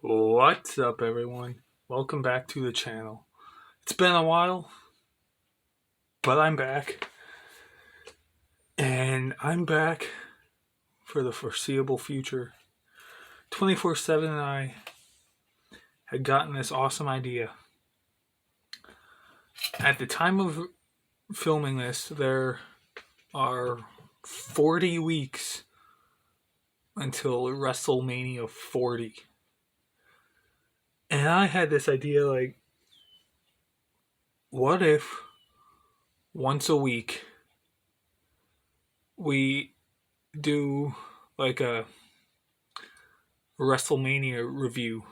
What's up, everyone? Welcome back to the channel. It's been a while, but I'm back. And I'm back for the foreseeable future. 24/7 and I had gotten this awesome idea. At the time of filming this, there are 40 weeks until WrestleMania 40. And I had this idea like, what if once a week we do like a WrestleMania review?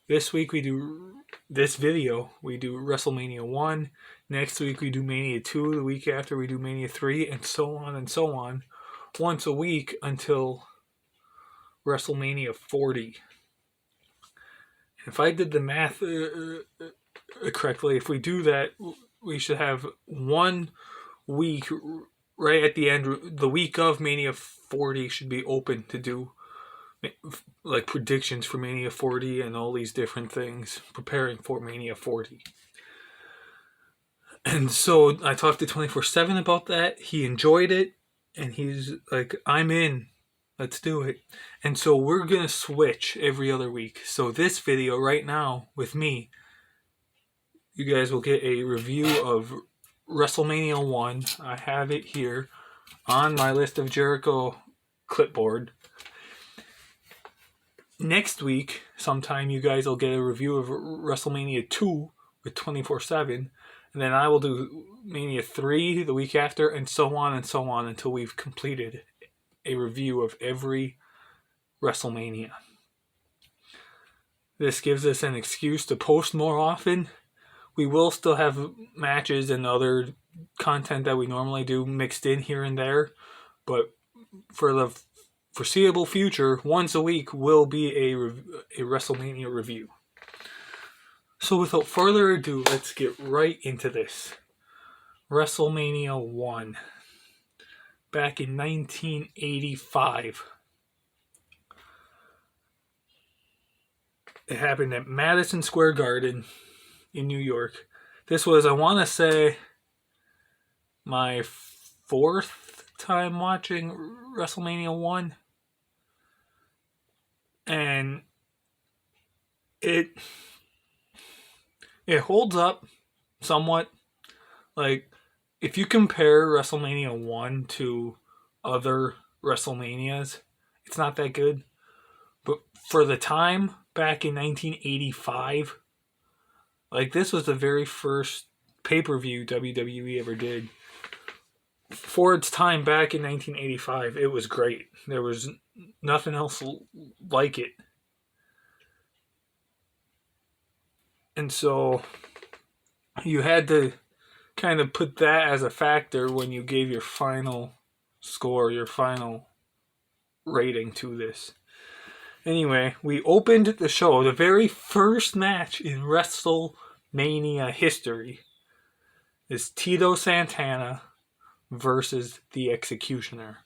This week we do WrestleMania 1. Next week we do Mania 2. The week after we do Mania 3, and so on and so on. Once a week until WrestleMania 40. If I did the math correctly, if we do that, we should have 1 week right at the end. The week of Mania 40 should be open to do like predictions for Mania 40 and all these different things, preparing for Mania 40. And so I talked to 24/7 about that. He enjoyed it, and he's like, I'm in. Let's do it. And so we're going to switch every other week. So this video right now with me, you guys will get a review of WrestleMania 1. I have it here on my List of Jericho clipboard. Next week, sometime, you guys will get a review of WrestleMania 2 with 24/7. And then I will do Mania 3 the week after, and so on until we've completed a review of every WrestleMania. This gives us an excuse to post more often. We will still have matches and other content that we normally do mixed in here and there, but for the foreseeable future, once a week will be a WrestleMania review. So without further ado, let's get right into this. WrestleMania 1. Back in 1985. It happened at Madison Square Garden in New York. This was, I want to say, my 4th time watching WrestleMania 1. And it holds up somewhat. Like, if you compare WrestleMania 1 to other WrestleManias, it's not that good. But for the time, back in 1985, like, this was the very first pay-per-view WWE ever did. For its time back in 1985, it was great. There was nothing else like it. And so you had to kind of put that as a factor when you gave your final score, your final rating to this. Anyway, we opened the show. The very first match in WrestleMania history is Tito Santana versus the Executioner.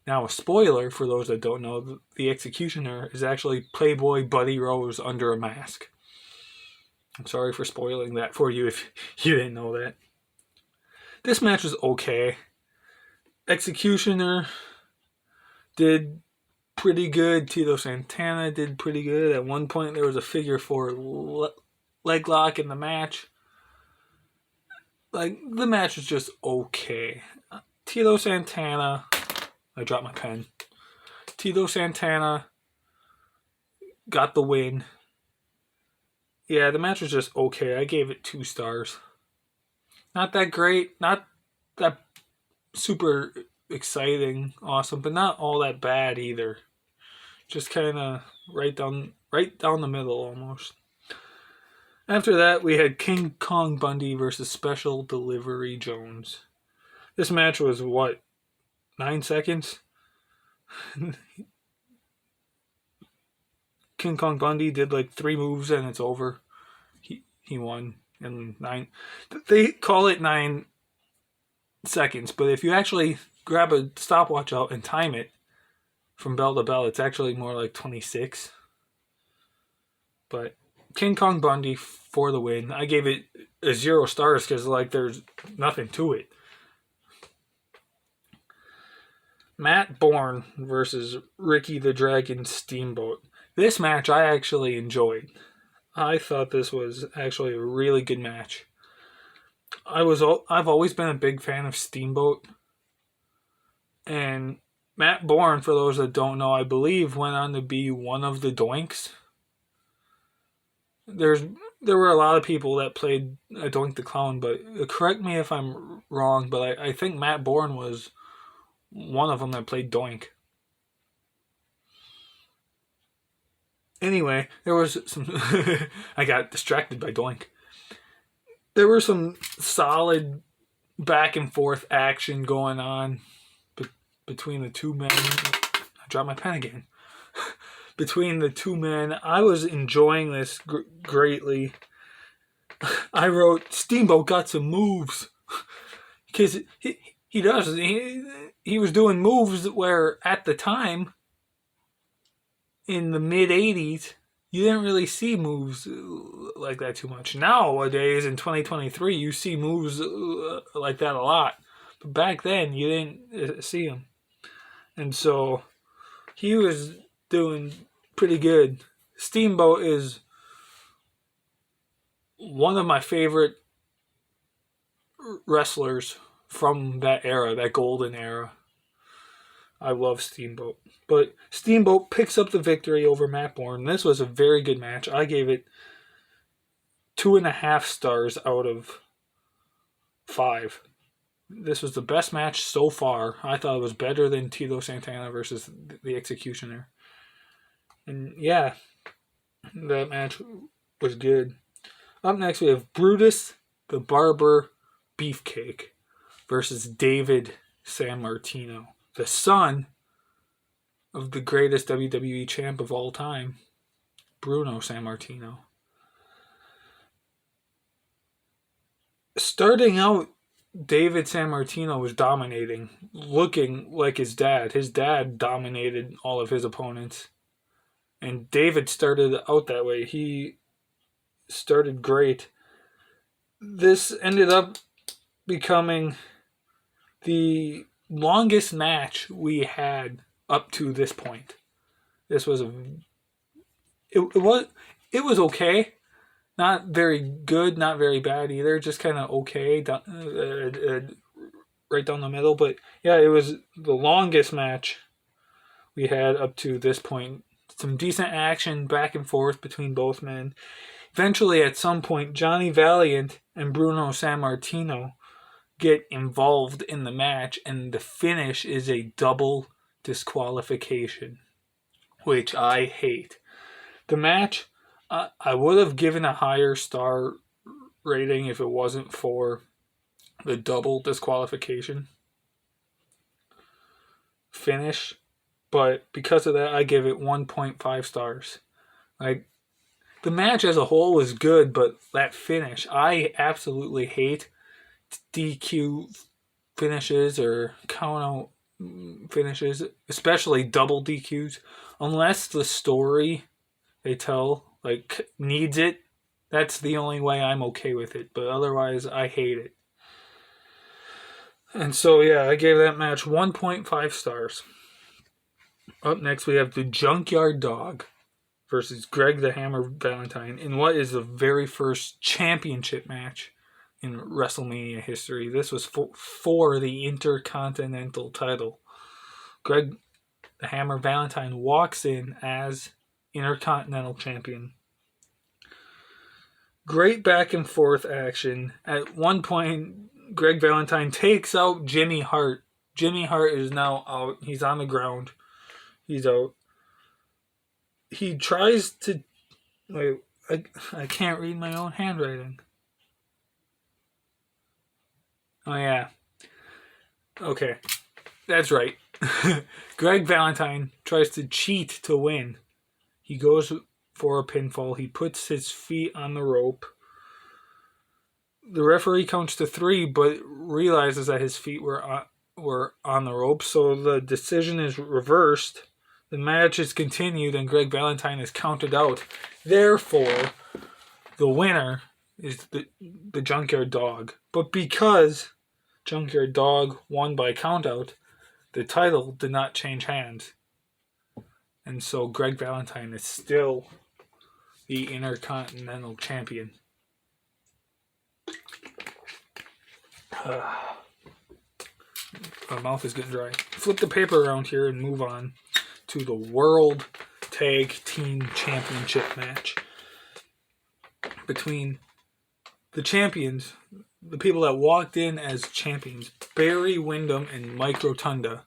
Now, a spoiler for those that don't know, the Executioner is actually Playboy Buddy Rose under a mask. I'm sorry for spoiling that for you if you didn't know that. This match was okay. Executioner did pretty good. Tito Santana did pretty good. At one point, there was a figure 4 leg lock in the match. Like, the match was just okay. Tito Santana... I dropped my pen. Tito Santana got the win. Yeah, the match was just okay. I gave it 2 stars. Not that great. Not that super exciting, awesome, but not all that bad either. Just kind of right down the middle almost. After that, we had King Kong Bundy versus Special Delivery Jones. This match was, 9 seconds? King Kong Bundy did like 3 moves and it's over. He won in 9. They call it 9 seconds, but if you actually grab a stopwatch out and time it from bell to bell, it's actually more like 26. But King Kong Bundy for the win. I gave it a 0 stars because there's nothing to it. Matt Bourne versus Ricky the Dragon Steamboat. This match I actually enjoyed. I thought this was actually a really good match. I've always been a big fan of Steamboat. And Matt Bourne, for those that don't know, I believe went on to be one of the Doinks. There were a lot of people that played Doink the Clown, but correct me if I'm wrong, but I think Matt Bourne was one of them that played Doink. Anyway, there was some... I got distracted by Doink. There was some solid back and forth action going on between the two men. I dropped my pen again. Between the two men, I was enjoying this greatly. I wrote, Steamboat got some moves. Because he does. He was doing moves where, at the time, in the mid-'80s, you didn't really see moves like that too much. Nowadays, in 2023, you see moves like that a lot. But back then, you didn't see them. And so, he was doing pretty good. Steamboat is one of my favorite wrestlers from that era, that golden era. I love Steamboat. But Steamboat picks up the victory over Matt Bourne. This was a very good match. I gave it 2.5 stars out of 5. This was the best match so far. I thought it was better than Tito Santana versus the Executioner. And yeah, that match was good. Up next we have Brutus the Barber Beefcake versus David Sammartino, the son of the greatest WWE champ of all time, Bruno Sammartino. Starting out, David Sammartino was dominating, looking like his dad. His dad dominated all of his opponents. And David started out that way. He started great. This ended up becoming the longest match we had up to this point. This was it was okay. Not very good, not very bad either. Just kind of okay, right down the middle. But yeah, it was the longest match we had up to this point. Some decent action back and forth between both men. Eventually, at some point, Johnny Valiant and Bruno Sammartino get involved in the match, and the finish is a double disqualification, which I hate. The match, I would have given a higher star rating if it wasn't for the double disqualification finish, but because of that, I give it 1.5 stars. The match as a whole was good, but that finish, I absolutely hate DQ finishes or count-out finishes, especially double DQs, unless the story they tell needs it. That's the only way I'm okay with it, but otherwise I hate it. And so yeah, I gave that match 1.5 stars. Up next we have the Junkyard Dog versus Greg the Hammer Valentine in what is the very first championship match in WrestleMania history. This was for the Intercontinental Title. Greg the Hammer Valentine walks in as Intercontinental Champion. Great back and forth action. At one point, Greg Valentine takes out Jimmy Hart. Jimmy Hart is now out. He's on the ground. He's out. He tries to... Wait, I can't read my own handwriting. Oh, yeah. Okay. That's right. Greg Valentine tries to cheat to win. He goes for a pinfall. He puts his feet on the rope. The referee counts to 3, but realizes that his feet were on the rope, so the decision is reversed. The match is continued and Greg Valentine is counted out. Therefore, the winner is the Junkyard Dog. But because Junkyard Dog won by countout, the title did not change hands. And so Greg Valentine is still the Intercontinental Champion. My mouth is getting dry. Flip the paper around here and move on to the World Tag Team Championship match between the champions, the people that walked in as champions, Barry Windham and Mike Rotunda,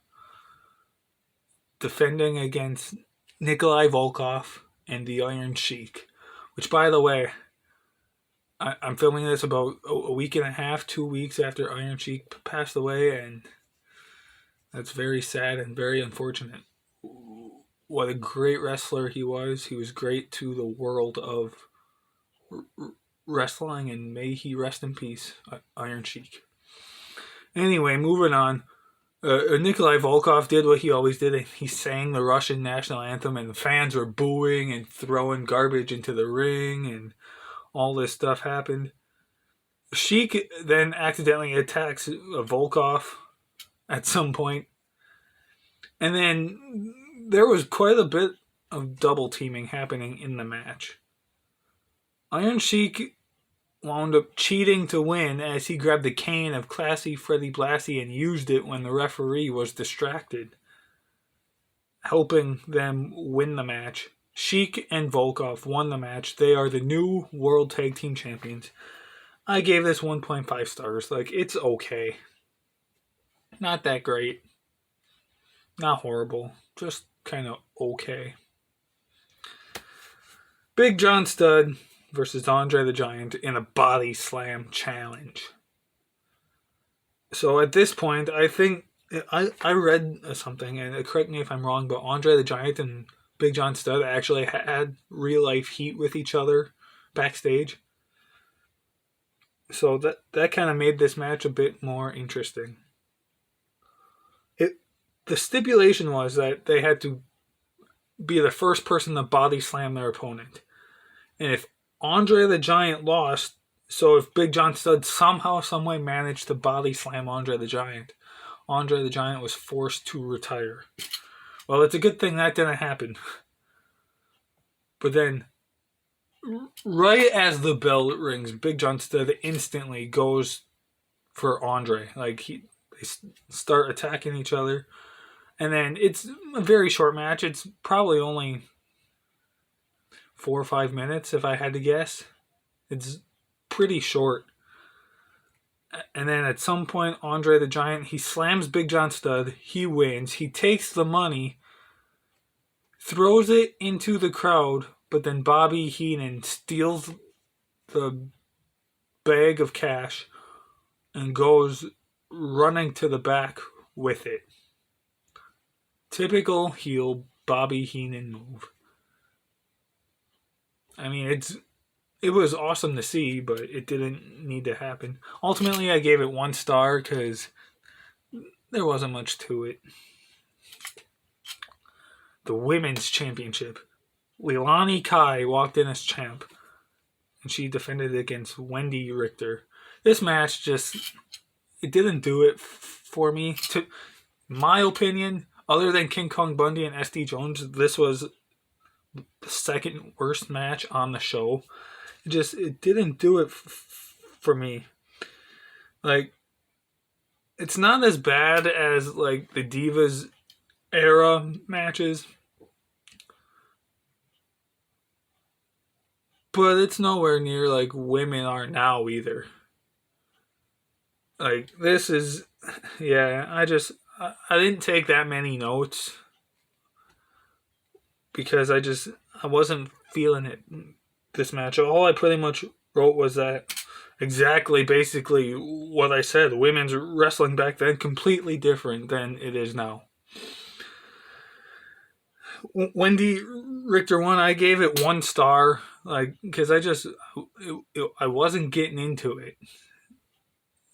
defending against Nikolai Volkov and the Iron Sheik. Which, by the way, I'm filming this about a week and a half, 2 weeks after Iron Sheik passed away, and that's very sad and very unfortunate. What a great wrestler he was. He was great to the world of wrestling, and may he rest in peace, Iron Sheik. Anyway, moving on. Nikolai Volkov did what he always did. He sang the Russian national anthem, and the fans were booing and throwing garbage into the ring, and all this stuff happened. Chic then accidentally attacks Volkov at some point. And then there was quite a bit of double teaming happening in the match. Iron Sheik wound up cheating to win as he grabbed the cane of Classy Freddie Blassie and used it when the referee was distracted, helping them win the match. Chic and Volkov won the match. They are the new World Tag Team Champions. I gave this 1.5 stars. It's okay. Not that great. Not horrible. Just kind of okay. Big John Studd versus Andre the Giant in a body slam challenge. So at this point, I think I read something, and correct me if I'm wrong, but Andre the Giant and Big John Studd actually had real life heat with each other backstage. So that kind of made this match a bit more interesting. The stipulation was that they had to be the first person to body slam their opponent. And if Andre the Giant lost, so if Big John Studd somehow, someway managed to body slam Andre the Giant was forced to retire. Well, it's a good thing that didn't happen. But then, right as the bell rings, Big John Studd instantly goes for Andre. They start attacking each other. And then it's a very short match. It's probably only 4 or 5 minutes, if I had to guess. It's pretty short. And then at some point, Andre the Giant, he slams Big John Studd. He wins. He takes the money, throws it into the crowd, but then Bobby Heenan steals the bag of cash and goes running to the back with it. Typical heel Bobby Heenan move. I mean, it was awesome to see, but it didn't need to happen. Ultimately, I gave it 1 star because there wasn't much to it. The Women's Championship. Leilani Kai walked in as champ, and she defended against Wendy Richter. This match it didn't do it for me. To my opinion, other than King Kong Bundy and SD Jones, this was the second worst match on the show. It didn't do it for me. It's not as bad as the Divas era matches, but it's nowhere near women are now either. This is, yeah, I didn't take that many notes because I wasn't feeling it this match. All I pretty much wrote was that basically what I said. Women's wrestling back then completely different than it is now. Wendy Richter won. I gave it 1 star, because I wasn't getting into it.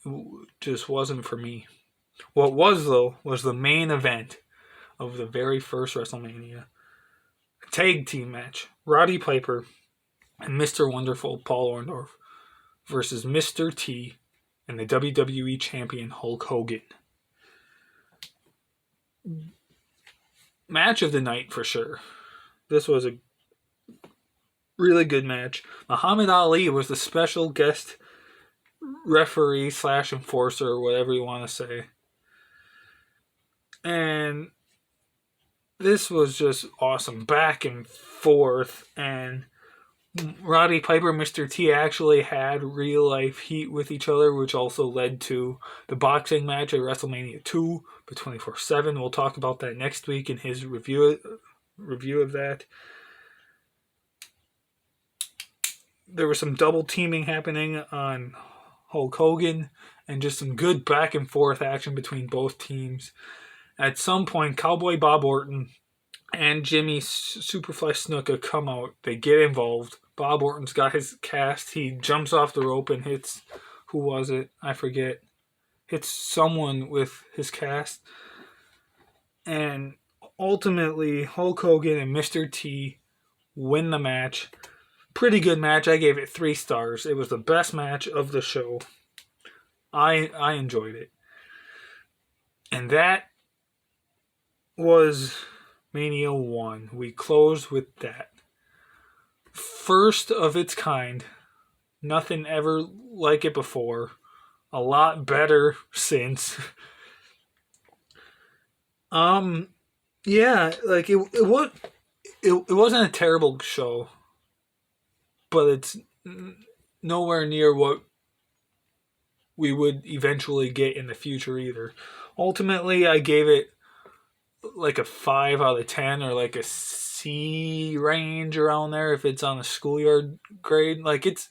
It just wasn't for me. What was though was the main event of the very first WrestleMania. A tag team match. Roddy Piper and Mr. Wonderful Paul Orndorff versus Mr. T and the WWE Champion Hulk Hogan. Match of the night for sure. This was a really good match. Muhammad Ali was the special guest referee / enforcer, or whatever you want to say. And this was just awesome. Back and forth. And Roddy Piper and Mr. T actually had real life heat with each other, which also led to the boxing match at WrestleMania 2, but 24/7. We'll talk about that next week in his review of that. There was some double teaming happening on Hulk Hogan and just some good back and forth action between both teams. At some point, Cowboy Bob Orton and Jimmy Superfly Snuka come out. They get involved. Bob Orton's got his cast. He jumps off the rope and hits, who was it? I forget. Hits someone with his cast. And ultimately, Hulk Hogan and Mr. T win the match. Pretty good match. I gave it 3 stars. It was the best match of the show. I enjoyed it. And that was Mania 1. We closed with that. First of its kind. Nothing ever like it before. A lot better since. Yeah, like it wasn't a terrible show, but it's nowhere near what we would eventually get in the future either. Ultimately, I gave it like a 5 out of 10 or like a C range around there if it's on a schoolyard grade. Like it's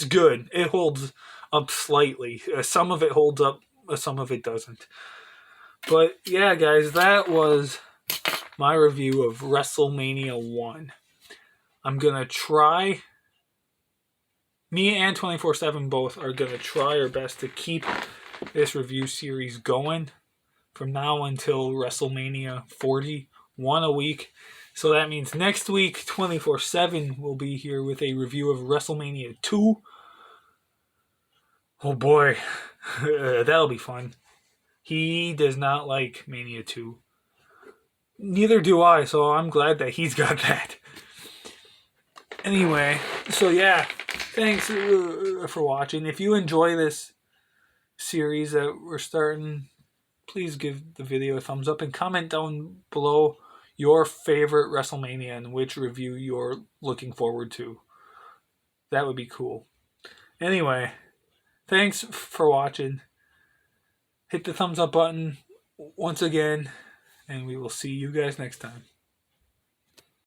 good. It holds up slightly. Some of it holds up, some of it doesn't. But yeah, guys, that was my review of WrestleMania 1. I'm going to try, me and 24/7 both are going to try our best to keep this review series going from now until WrestleMania 40, one a week. So that means next week, 24/7 will be here with a review of WrestleMania 2. Oh boy, that'll be fun. He does not like Mania 2. Neither do I, so I'm glad that he's got that. Anyway, so yeah, thanks for watching. If you enjoy this series that we're starting, please give the video a thumbs up and comment down below your favorite WrestleMania and which review you're looking forward to. That would be cool. Anyway, thanks for watching. Hit the thumbs up button once again, and we will see you guys next time.